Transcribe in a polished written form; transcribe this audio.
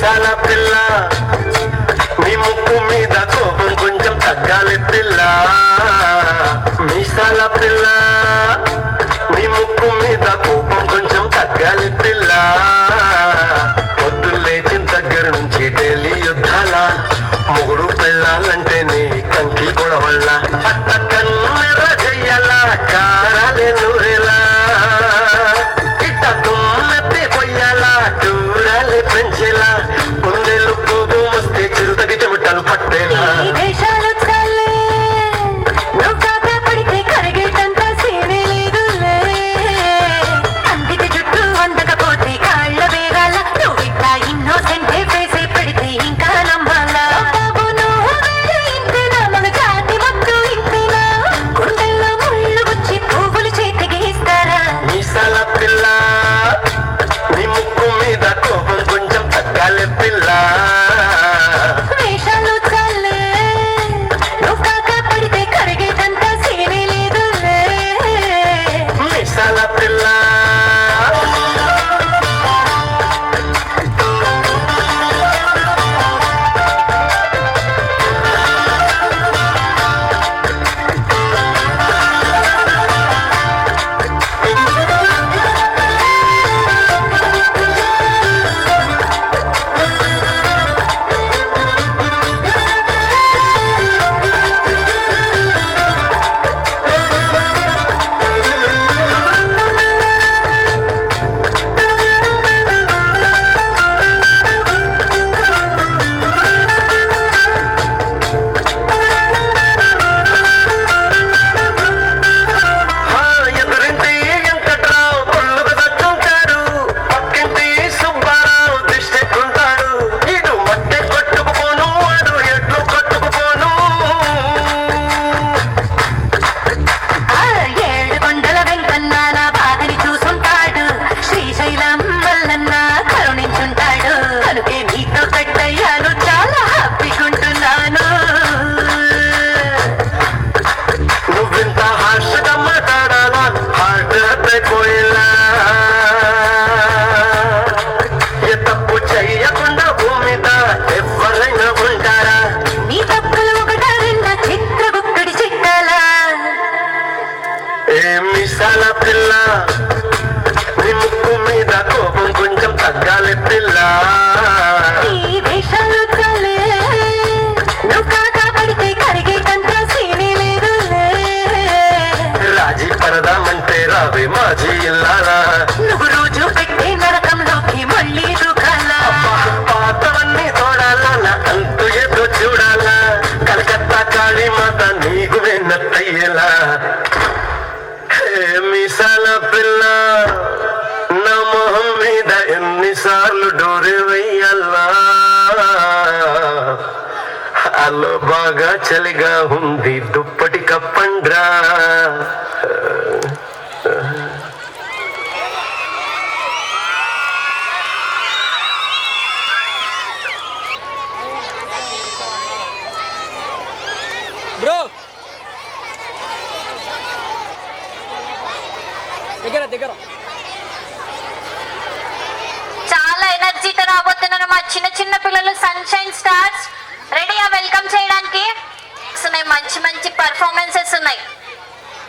మీసాల పిల్ల నీ ముక్కు మీద కోపం కొంచెం తగ్గాలి పిల్ల మీసాల పిల్ల నీ ముక్కు మీద కోపం కొంచెం తగ్గాలి పిల్ల పొద్దు లేచిన దగ్గర నుంచి డైలీ యుద్ధాల మొగుడు పెళ్ళాలంటే నీ కంకి గొడవల్ల అట్ట కన్నెర చెయ్యాల కారాలే నూరేలా ఇట్ట తుమ్మెత్తి పొయ్యాల చూడాలి పెంచేలా కుందేలు కోపం వస్తే చిరుతకి చెమటలు పట్టేలా మీసాల పిల్ల నీ ముక్కు మీద కోపం కొంచెం తగ్గాలి పిల్ల రాజీ పరదామంటే రావే మాజీ ఇల్లారా నువ్వు రోజు పెట్టే నరకంలోకి మళ్ళీ దుఃఖాలా పాతవన్నీ తోడాలా నా అంతు ఏదో చూడాలా కలకత్తా కాళీ మాత నీకు వెన్నట్టయ్యేలా మీసాల పిల్ల నా మొహం మీద ఎన్నిసార్లు డోరే వెయ్యాలా అల్లో బాగా చలిగా ఉంది దుప్పటి కప్పండ్రా బ్రో దగ్గర చాలా ఎనర్జీతో రాబోతున్నారు మా చిన్న చిన్న పిల్లలు సన్షైన్ స్టార్స్ రెడీగా వెల్కమ్ చేయడానికి మంచి మంచి పర్ఫార్మెన్సెస్ ఉన్నాయి.